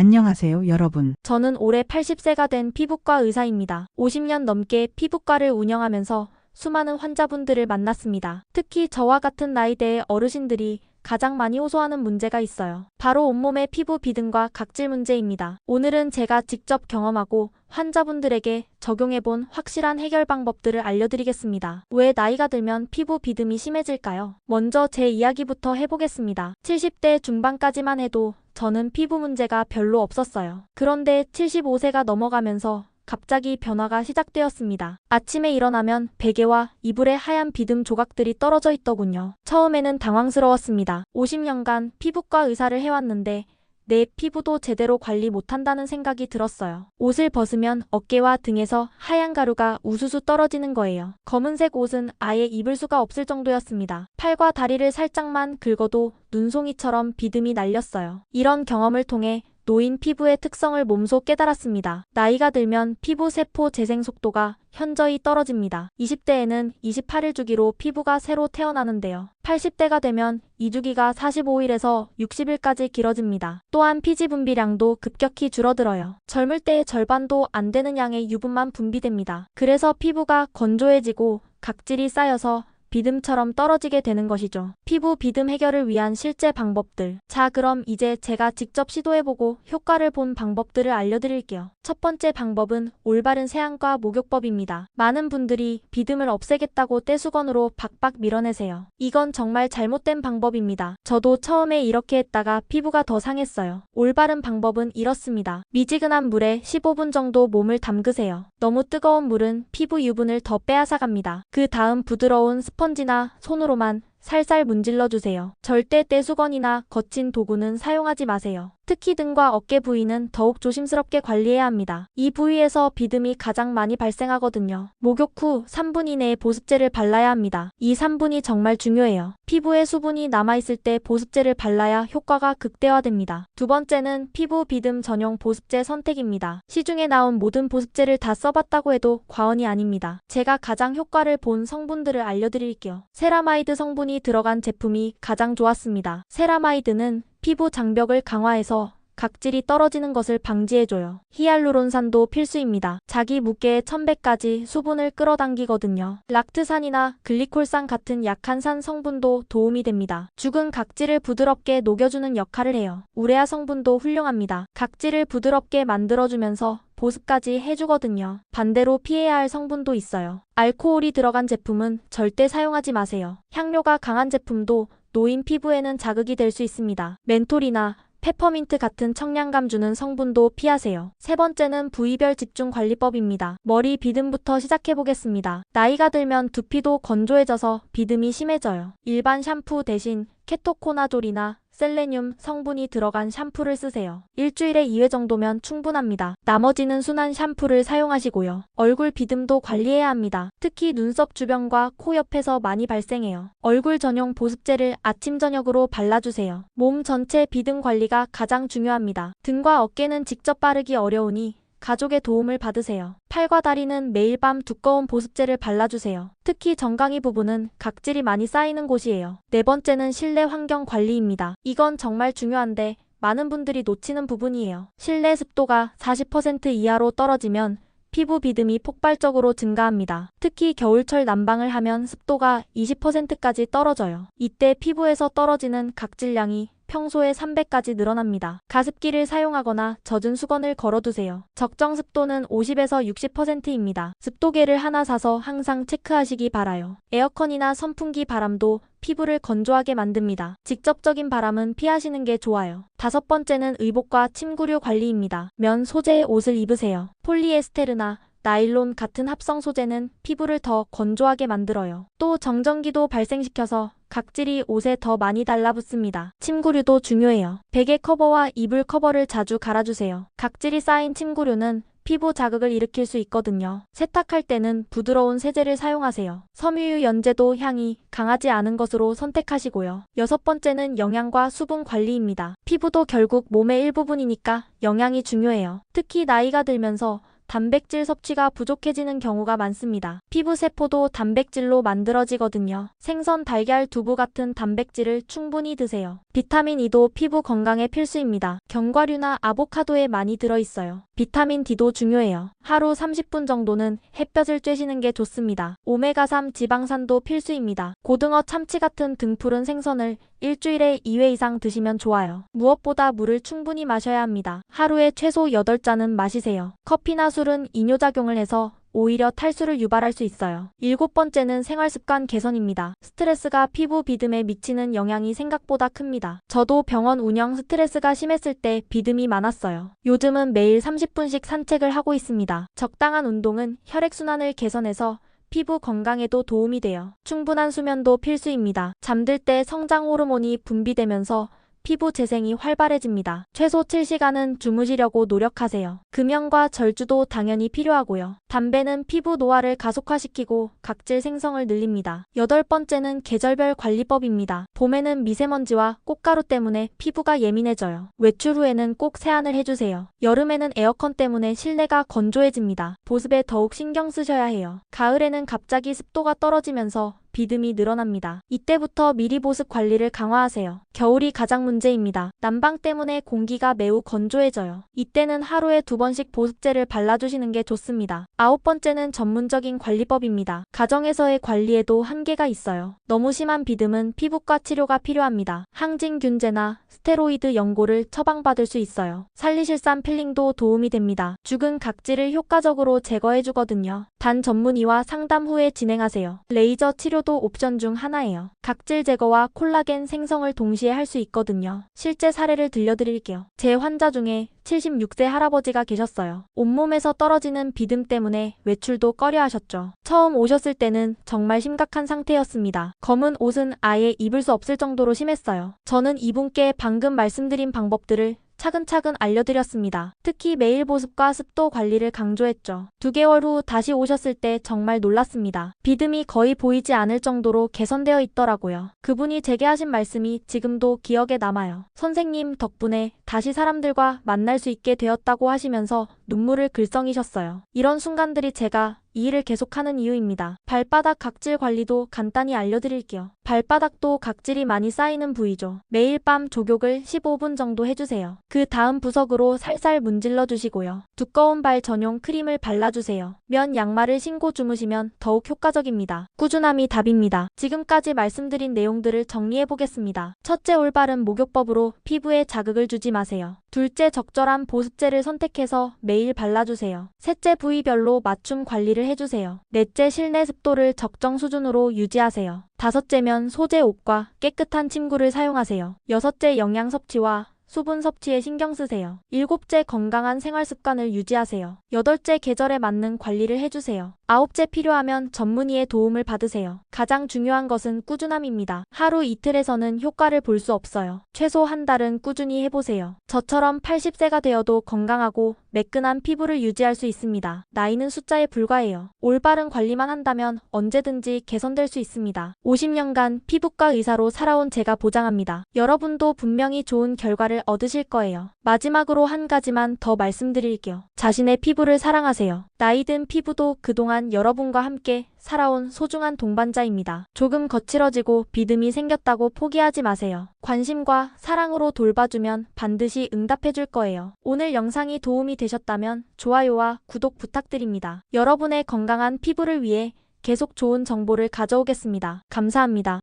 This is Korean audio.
안녕하세요, 여러분. 저는 올해 80세가 된 피부과 의사입니다. 50년 넘게 피부과를 운영하면서 수많은 환자분들을 만났습니다. 특히 저와 같은 나이대의 어르신들이 가장 많이 호소하는 문제가 있어요. 바로 온몸의 피부 비듬과 각질 문제입니다. 오늘은 제가 직접 경험하고 환자분들에게 적용해본 확실한 해결 방법들을 알려드리겠습니다. 왜 나이가 들면 피부 비듬이 심해질까요? 먼저 제 이야기부터 해보겠습니다. 70대 중반까지만 해도 저는 피부 문제가 별로 없었어요. 그런데 75세가 넘어가면서 갑자기 변화가 시작되었습니다. 아침에 일어나면 베개와 이불에 하얀 비듬 조각들이 떨어져 있더군요. 처음에는 당황스러웠습니다. 50년간 피부과 의사를 해왔는데 내 피부도 제대로 관리 못한다는 생각이 들었어요. 옷을 벗으면 어깨와 등에서 하얀 가루가 우수수 떨어지는 거예요. 검은색 옷은 아예 입을 수가 없을 정도였습니다. 팔과 다리를 살짝만 긁어도 눈송이처럼 비듬이 날렸어요. 이런 경험을 통해 노인 피부의 특성을 몸소 깨달았습니다. 나이가 들면 피부 세포 재생 속도가 현저히 떨어집니다. 20대에는 28일 주기로 피부가 새로 태어나는데요. 80대가 되면 이 주기가 45일에서 60일까지 길어집니다. 또한 피지 분비량도 급격히 줄어들어요. 젊을 때의 절반도 안 되는 양의 유분만 분비됩니다. 그래서 피부가 건조해지고 각질이 쌓여서 비듬처럼 떨어지게 되는 것이죠. 피부 비듬 해결을 위한 실제 방법들. 자, 그럼 이제 제가 직접 시도해보고 효과를 본 방법들을 알려드릴게요. 첫 번째 방법은 올바른 세안과 목욕법입니다. 많은 분들이 비듬을 없애겠다고 떼수건으로 박박 밀어내세요. 이건 정말 잘못된 방법입니다. 저도 처음에 이렇게 했다가 피부가 더 상했어요. 올바른 방법은 이렇습니다. 미지근한 물에 15분 정도 몸을 담그세요. 너무 뜨거운 물은 피부 유분을 더 빼앗아갑니다. 그 다음 부드러운 스펀지나 손으로만 살살 문질러주세요. 절대 떼수건이나 거친 도구는 사용하지 마세요. 특히 등과 어깨 부위는 더욱 조심스럽게 관리해야 합니다. 이 부위에서 비듬이 가장 많이 발생하거든요. 목욕 후 3분 이내에 보습제를 발라야 합니다. 이 3분이 정말 중요해요. 피부에 수분이 남아있을 때 보습제를 발라야 효과가 극대화됩니다. 두 번째는 피부 비듬 전용 보습제 선택입니다. 시중에 나온 모든 보습제를 다 써봤다고 해도 과언이 아닙니다. 제가 가장 효과를 본 성분들을 알려드릴게요. 세라마이드 성분이 들어간 제품이 가장 좋았습니다. 세라마이드는 피부 장벽을 강화해서 각질이 떨어지는 것을 방지해줘요. 히알루론산도 필수입니다. 자기 무게의 1000배까지 수분을 끌어당기거든요. 락트산이나 글리콜산 같은 약한 산 성분도 도움이 됩니다. 죽은 각질을 부드럽게 녹여주는 역할을 해요. 우레아 성분도 훌륭합니다. 각질을 부드럽게 만들어주면서 보습까지 해주거든요. 반대로 피해야 할 성분도 있어요. 알코올이 들어간 제품은 절대 사용하지 마세요. 향료가 강한 제품도 노인 피부에는 자극이 될 수 있습니다. 멘톨이나 페퍼민트 같은 청량감 주는 성분도 피하세요. 세 번째는 부위별 집중 관리법입니다. 머리 비듬부터 시작해보겠습니다. 나이가 들면 두피도 건조해져서 비듬이 심해져요. 일반 샴푸 대신 케토코나졸이나 셀레늄 성분이 들어간 샴푸를 쓰세요. 일주일에 2회 정도면 충분합니다. 나머지는 순한 샴푸를 사용하시고요. 얼굴 비듬도 관리해야 합니다. 특히 눈썹 주변과 코 옆에서 많이 발생해요. 얼굴 전용 보습제를 아침 저녁으로 발라주세요. 몸 전체 비듬 관리가 가장 중요합니다. 등과 어깨는 직접 바르기 어려우니 가족의 도움을 받으세요. 팔과 다리는 매일 밤 두꺼운 보습제를 발라주세요. 특히 정강이 부분은 각질이 많이 쌓이는 곳이에요. 네 번째는 실내 환경 관리입니다. 이건 정말 중요한데 많은 분들이 놓치는 부분이에요. 실내 습도가 40% 이하로 떨어지면 피부 비듬이 폭발적으로 증가합니다. 특히 겨울철 난방을 하면 습도가 20%까지 떨어져요. 이때 피부에서 떨어지는 각질량이 평소의 3배까지 늘어납니다. 가습기를 사용하거나 젖은 수건을 걸어두세요. 적정 습도는 50에서 60%입니다. 습도계를 하나 사서 항상 체크하시기 바라요. 에어컨이나 선풍기 바람도 피부를 건조하게 만듭니다. 직접적인 바람은 피하시는 게 좋아요. 다섯 번째는 의복과 침구류 관리입니다. 면 소재의 옷을 입으세요. 폴리에스테르나 나일론 같은 합성 소재는 피부를 더 건조하게 만들어요. 또 정전기도 발생시켜서 각질이 옷에 더 많이 달라붙습니다. 침구류도 중요해요. 베개 커버와 이불 커버를 자주 갈아주세요. 각질이 쌓인 침구류는 피부 자극을 일으킬 수 있거든요. 세탁할 때는 부드러운 세제를 사용하세요. 섬유유 연제도 향이 강하지 않은 것으로 선택하시고요. 여섯 번째는 영양과 수분 관리입니다. 피부도 결국 몸의 일부분이니까 영양이 중요해요. 특히 나이가 들면서 단백질 섭취가 부족해지는 경우가 많습니다. 피부 세포도 단백질로 만들어지거든요. 생선, 달걀, 두부 같은 단백질을 충분히 드세요. 비타민 E도 피부 건강에 필수입니다. 견과류나 아보카도에 많이 들어있어요. 비타민 D도 중요해요. 하루 30분 정도는 햇볕을 쬐시는 게 좋습니다. 오메가3 지방산도 필수입니다. 고등어, 참치 같은 등푸른 생선을 일주일에 2회 이상 드시면 좋아요. 무엇보다 물을 충분히 마셔야 합니다. 하루에 최소 8잔은 마시세요. 커피나 술은 이뇨작용을 해서 오히려 탈수를 유발할 수 있어요. 7번째는 생활습관 개선입니다. 스트레스가 피부 비듬에 미치는 영향이 생각보다 큽니다. 저도 병원 운영 스트레스가 심했을 때 비듬이 많았어요. 요즘은 매일 30분씩 산책을 하고 있습니다. 적당한 운동은 혈액순환을 개선해서 피부 건강에도 도움이 돼요. 충분한 수면도 필수입니다. 잠들 때 성장 호르몬이 분비되면서 피부 재생이 활발해집니다. 최소 7시간은 주무시려고 노력하세요. 금연과 절주도 당연히 필요하고요. 담배는 피부 노화를 가속화시키고 각질 생성을 늘립니다. 8번째는 계절별 관리법입니다. 봄에는 미세먼지와 꽃가루 때문에 피부가 예민해져요. 외출 후에는 꼭 세안을 해주세요. 여름에는 에어컨 때문에 실내가 건조해집니다. 보습에 더욱 신경 쓰셔야 해요. 가을에는 갑자기 습도가 떨어지면서 비듬이 늘어납니다. 이때부터 미리 보습 관리를 강화하세요. 겨울이 가장 문제입니다. 난방 때문에 공기가 매우 건조해져요. 이때는 하루에 2번씩 보습제를 발라주시는 게 좋습니다. 9번째는 전문적인 관리법입니다. 가정에서의 관리에도 한계가 있어요. 너무 심한 비듬은 피부과 치료가 필요합니다. 항진균제나 스테로이드 연고를 처방받을 수 있어요. 살리실산 필링도 도움이 됩니다. 죽은 각질을 효과적으로 제거해주거든요. 단 전문의와 상담 후에 진행하세요. 레이저 치료도 옵션 중 하나예요. 각질 제거와 콜라겐 생성을 동시에 할 수 있거든요. 실제 사례를 들려드릴게요. 제 환자 중에 76세 할아버지가 계셨어요. 온몸에서 떨어지는 비듬 때문에 외출도 꺼려 하셨죠. 처음 오셨을 때는 정말 심각한 상태였습니다. 검은 옷은 아예 입을 수 없을 정도로 심했어요. 저는 이분께 방금 말씀드린 방법들을 차근차근 알려드렸습니다. 특히 매일 보습과 습도 관리를 강조했죠. 2개월 후 다시 오셨을 때 정말 놀랐습니다. 비듬이 거의 보이지 않을 정도로 개선되어 있더라고요. 그분이 제게 하신 말씀이 지금도 기억에 남아요. 선생님 덕분에 다시 사람들과 만날 수 있게 되었다고 하시면서 눈물을 글썽이셨어요. 이런 순간들이 제가 이 일을 계속하는 이유입니다. 발바닥 각질 관리도 간단히 알려드릴게요. 발바닥도 각질이 많이 쌓이는 부위죠. 매일 밤 족욕을 15분 정도 해주세요. 그 다음 부석으로 살살 문질러 주시고요. 두꺼운 발 전용 크림을 발라주세요. 면 양말을 신고 주무시면 더욱 효과적입니다. 꾸준함이 답입니다. 지금까지 말씀드린 내용들을 정리해보겠습니다. 첫째, 올바른 목욕법으로 피부에 자극을 주지 마세요. 둘째, 적절한 보습제를 선택해서 매일 발라주세요. 셋째, 부위별로 맞춤 관리를 해주세요. 넷째, 실내 습도를 적정 수준으로 유지하세요. 다섯째면 소재 옷과 깨끗한 침구를 사용하세요. 여섯째, 영양 섭취와 수분 섭취에 신경 쓰세요. 일곱째, 건강한 생활 습관을 유지하세요. 여덟째, 계절에 맞는 관리를 해주세요. 아홉째, 필요하면 전문의의 도움을 받으세요. 가장 중요한 것은 꾸준함입니다. 하루 이틀에서는 효과를 볼 수 없어요. 최소 한 달은 꾸준히 해보세요. 저처럼 80세가 되어도 건강하고 매끈한 피부를 유지할 수 있습니다. 나이는 숫자에 불과해요. 올바른 관리만 한다면 언제든지 개선될 수 있습니다. 50년간 피부과 의사로 살아온 제가 보장합니다. 여러분도 분명히 좋은 결과를 얻으실 거예요. 마지막으로 한 가지만 더 말씀드릴게요. 자신의 피부를 사랑하세요. 나이든 피부도 그동안 여러분과 함께 살아온 소중한 동반자입니다. 조금 거칠어지고 비듬이 생겼다고 포기하지 마세요. 관심과 사랑으로 돌봐주면 반드시 응답해줄 거예요. 오늘 영상이 도움이 되셨다면 좋아요와 구독 부탁드립니다. 여러분의 건강한 피부를 위해 계속 좋은 정보를 가져오겠습니다. 감사합니다.